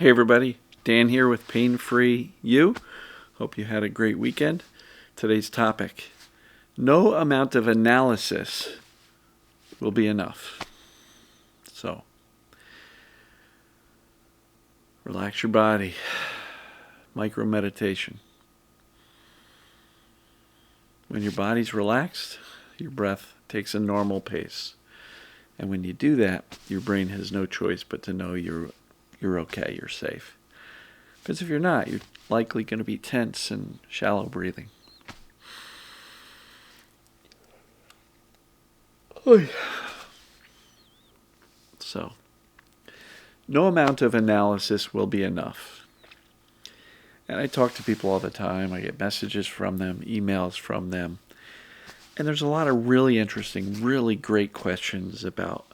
Hey everybody, Dan here with Pain Free You. Hope you had a great weekend. Today's topic: no amount of analysis will be enough. So, relax your body. Micro meditation. When your body's relaxed, your breath takes a normal pace. And when you do that, your brain has no choice but to know you're okay, you're safe. Because if you're not, you're likely going to be tense and shallow breathing. So, no amount of analysis will be enough. And I talk to people all the time. I get messages from them, emails from them. And there's a lot of really interesting, really great questions about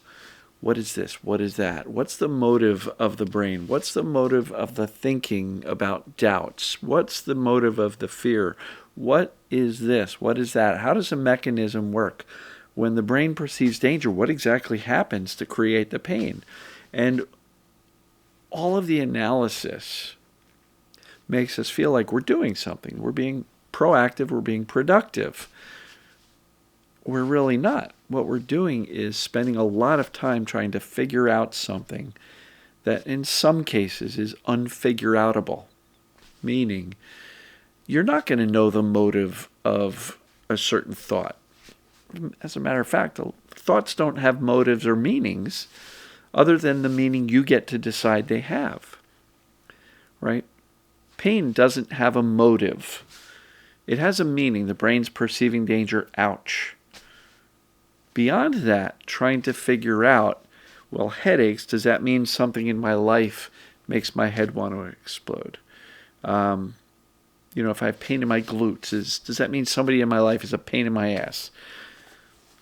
what is this? What is that? What's the motive of the brain? What's the motive of the thinking about doubts? What's the motive of the fear? What is this? What is that? How does a mechanism work? When the brain perceives danger, what exactly happens to create the pain? And all of the analysis makes us feel like we're doing something. We're being proactive. We're being productive. We're really not. What we're doing is spending a lot of time trying to figure out something that in some cases is unfigure-outable, meaning you're not going to know the motive of a certain thought. As a matter of fact, thoughts don't have motives or meanings other than the meaning you get to decide they have, right? Pain doesn't have a motive. It has a meaning. The brain's perceiving danger. Ouch. Beyond that, trying to figure out, well, headaches, does that mean something in my life makes my head want to explode? If I have pain in my glutes, does that mean somebody in my life is a pain in my ass?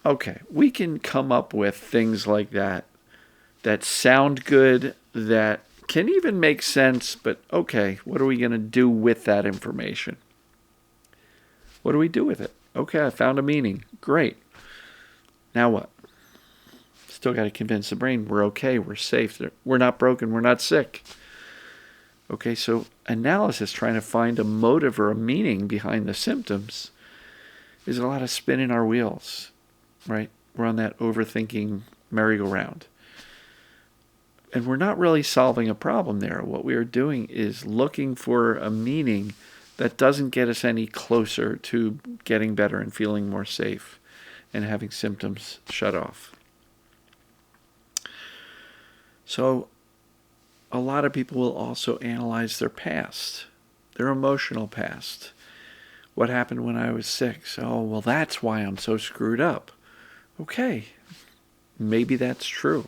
Okay, we can come up with things like that sound good, that can even make sense, but okay, what are we going to do with that information? What do we do with it? Okay, I found a meaning. Great. Now what? Still got to convince the brain we're okay, we're safe, we're not broken, we're not sick. Okay, so analysis, trying to find a motive or a meaning behind the symptoms, is a lot of spinning our wheels, right? We're on that overthinking merry-go-round. And we're not really solving a problem there. What we are doing is looking for a meaning that doesn't get us any closer to getting better and feeling more safe and having symptoms shut off. So a lot of people will also analyze their past, their emotional past. What happened when I was 6? Oh, well, that's why I'm so screwed up. Okay, maybe that's true.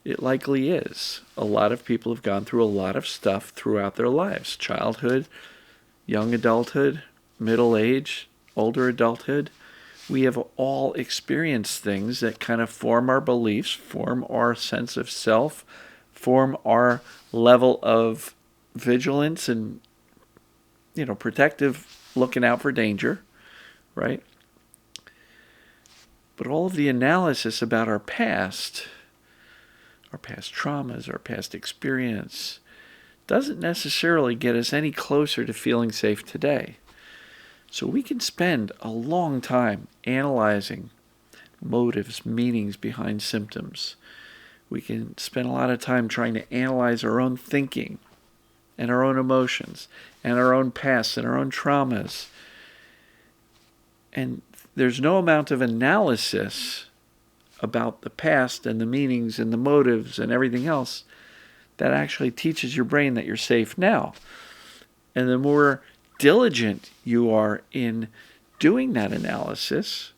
It likely is. A lot of people have gone through a lot of stuff throughout their lives. Childhood, young adulthood, middle age, older adulthood. We have all experienced things that kind of form our beliefs, form our sense of self, form our level of vigilance and, protective, looking out for danger, right? But all of the analysis about our past traumas, our past experience, doesn't necessarily get us any closer to feeling safe today. So we can spend a long time analyzing motives, meanings behind symptoms. We can spend a lot of time trying to analyze our own thinking and our own emotions and our own past and our own traumas. And there's no amount of analysis about the past and the meanings and the motives and everything else that actually teaches your brain that you're safe now. And the more diligent you are in doing that analysis,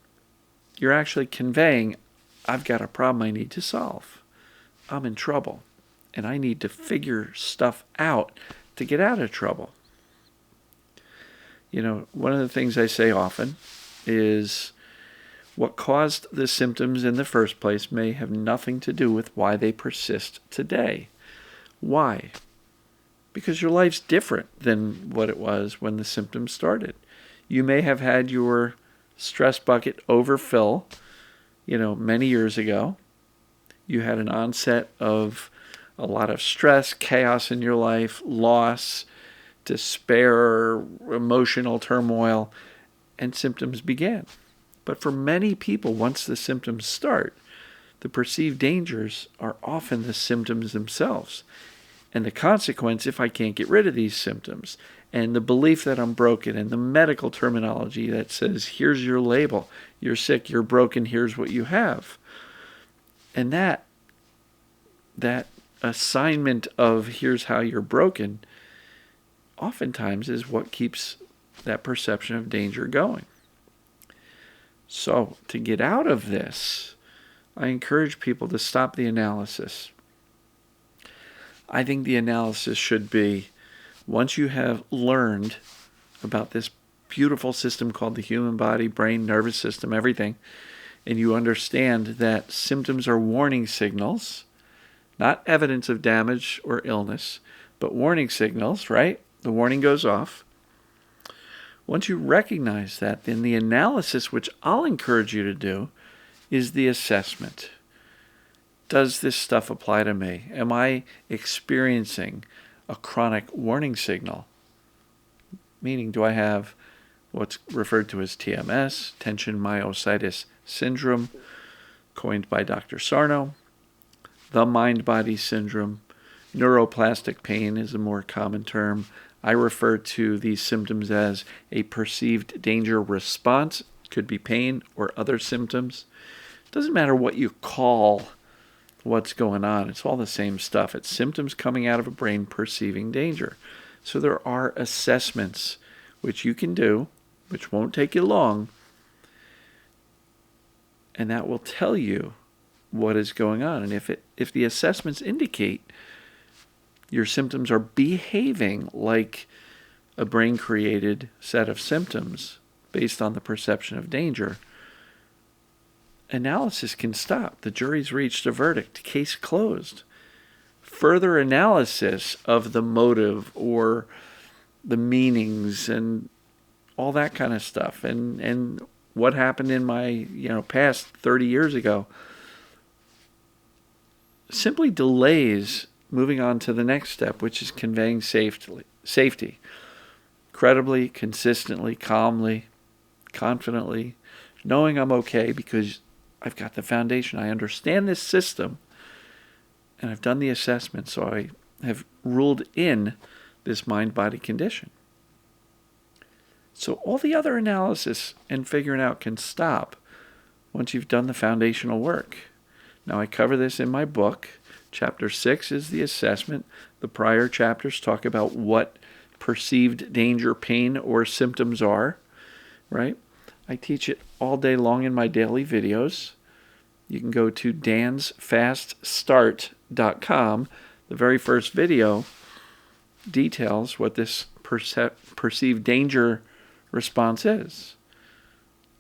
you're actually conveying, I've got a problem I need to solve. I'm in trouble, and I need to figure stuff out to get out of trouble. One of the things I say often is what caused the symptoms in the first place may have nothing to do with why they persist today. Why? Because your life's different than what it was when the symptoms started. You may have had your stress bucket overfill, many years ago. You had an onset of a lot of stress, chaos in your life, loss, despair, emotional turmoil, and symptoms began. But for many people, once the symptoms start, the perceived dangers are often the symptoms themselves. And the consequence, if I can't get rid of these symptoms, and the belief that I'm broken, and the medical terminology that says, here's your label, you're sick, you're broken, here's what you have. And that assignment of here's how you're broken oftentimes is what keeps that perception of danger going. So to get out of this, I encourage people to stop the analysis. I think the analysis should be, once you have learned about this beautiful system called the human body, brain, nervous system, everything, and you understand that symptoms are warning signals, not evidence of damage or illness, but warning signals, right? The warning goes off. Once you recognize that, then the analysis, which I'll encourage you to do, is the assessment. Does this stuff apply to me? Am I experiencing a chronic warning signal? Meaning, do I have what's referred to as TMS, tension myositis syndrome, coined by Dr. Sarno? The mind-body syndrome. Neuroplastic pain is a more common term. I refer to these symptoms as a perceived danger response. Could be pain or other symptoms. It doesn't matter what you call what's going on. It's all the same stuff. It's symptoms coming out of a brain perceiving danger. So there are assessments which you can do, which won't take you long, and that will tell you what is going on. And if the assessments indicate your symptoms are behaving like a brain-created set of symptoms based on the perception of danger, analysis can stop. The jury's reached a verdict. Case closed. Further analysis of the motive or the meanings and all that kind of stuff and what happened in my past 30 years ago simply delays moving on to the next step, which is conveying safety credibly, consistently, calmly, confidently, knowing I'm okay because I've got the foundation. I understand this system, and I've done the assessment, so I have ruled in this mind-body condition. So all the other analysis and figuring out can stop once you've done the foundational work. Now, I cover this in my book. Chapter 6 is the assessment. The prior chapters talk about what perceived danger, pain, or symptoms are, right? I teach it all day long in my daily videos. You can go to dansfaststart.com. The very first video details what this perceived danger response is.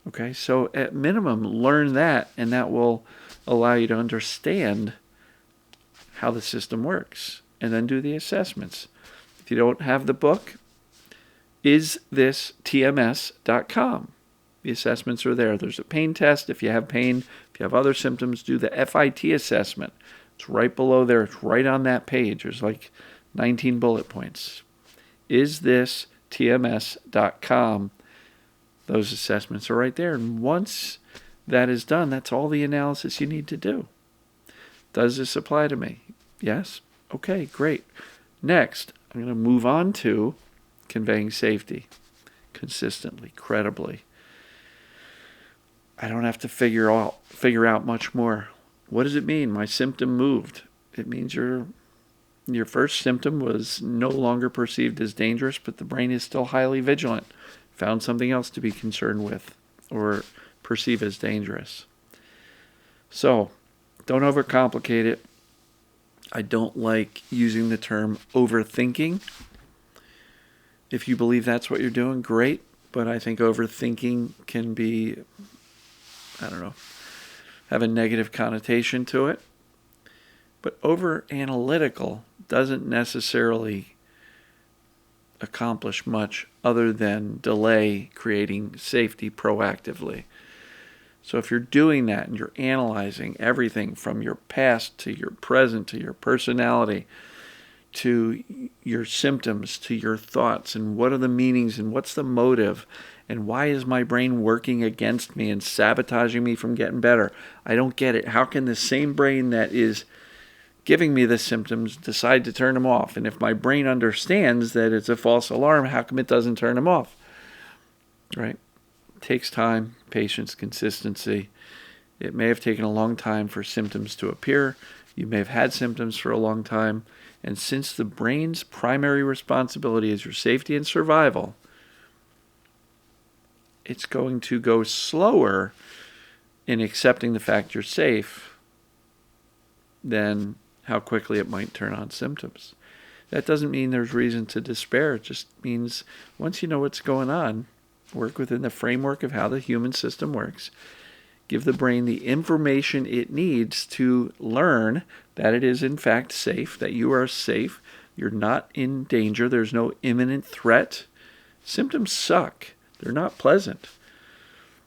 Okay, so at minimum, learn that, and that will allow you to understand how the system works, and then do the assessments. If you don't have the book, isthistms.com. The assessments are there. There's a pain test. If you have pain, if you have other symptoms, do the FIT assessment. It's right below there. It's right on that page. There's like 19 bullet points. isthistms.com. Those assessments are right there. And once that is done, that's all the analysis you need to do. Does this apply to me? Yes? Okay, great. Next, I'm going to move on to conveying safety consistently, credibly. I don't have to figure out much more. What does it mean? My symptom moved. It means your first symptom was no longer perceived as dangerous, but the brain is still highly vigilant. Found something else to be concerned with or perceive as dangerous. So, don't overcomplicate it. I don't like using the term overthinking. If you believe that's what you're doing, great. But I think overthinking can be, have a negative connotation to it. But over-analytical doesn't necessarily accomplish much other than delay creating safety proactively. So if you're doing that and you're analyzing everything from your past to your present to your personality to your symptoms to your thoughts and what are the meanings and what's the motive and why is my brain working against me and sabotaging me from getting better? I don't get it. How can the same brain that is giving me the symptoms decide to turn them off? And if my brain understands that it's a false alarm, how come it doesn't turn them off? Right? It takes time, patience, consistency. It may have taken a long time for symptoms to appear. You may have had symptoms for a long time. And since the brain's primary responsibility is your safety and survival, it's going to go slower in accepting the fact you're safe than how quickly it might turn on symptoms. That doesn't mean there's reason to despair. It just means once you know what's going on, work within the framework of how the human system works. Give the brain the information it needs to learn that it is in fact safe, that you are safe, you're not in danger, there's no imminent threat. Symptoms suck. They're not pleasant.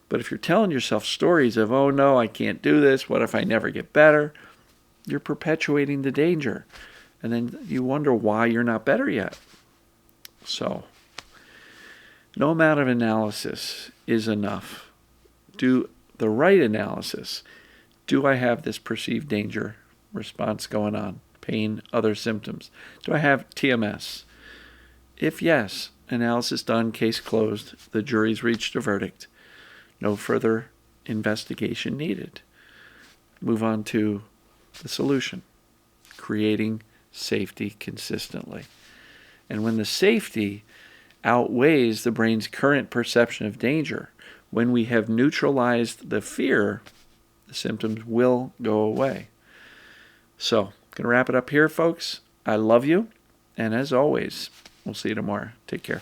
But if you're telling yourself stories of, oh no, I can't do this, what if I never get better? You're perpetuating the danger. And then you wonder why you're not better yet. So, no amount of analysis is enough. Do the right analysis. Do I have this perceived danger response going on? Pain, other symptoms. Do I have TMS? If yes, analysis done, case closed, the jury's reached a verdict. No further investigation needed. Move on to the solution. Creating safety consistently. And when the safety outweighs the brain's current perception of danger, when we have neutralized the fear, the symptoms will go away. So, going to wrap it up here, folks. I love you. And as always, we'll see you tomorrow. Take care.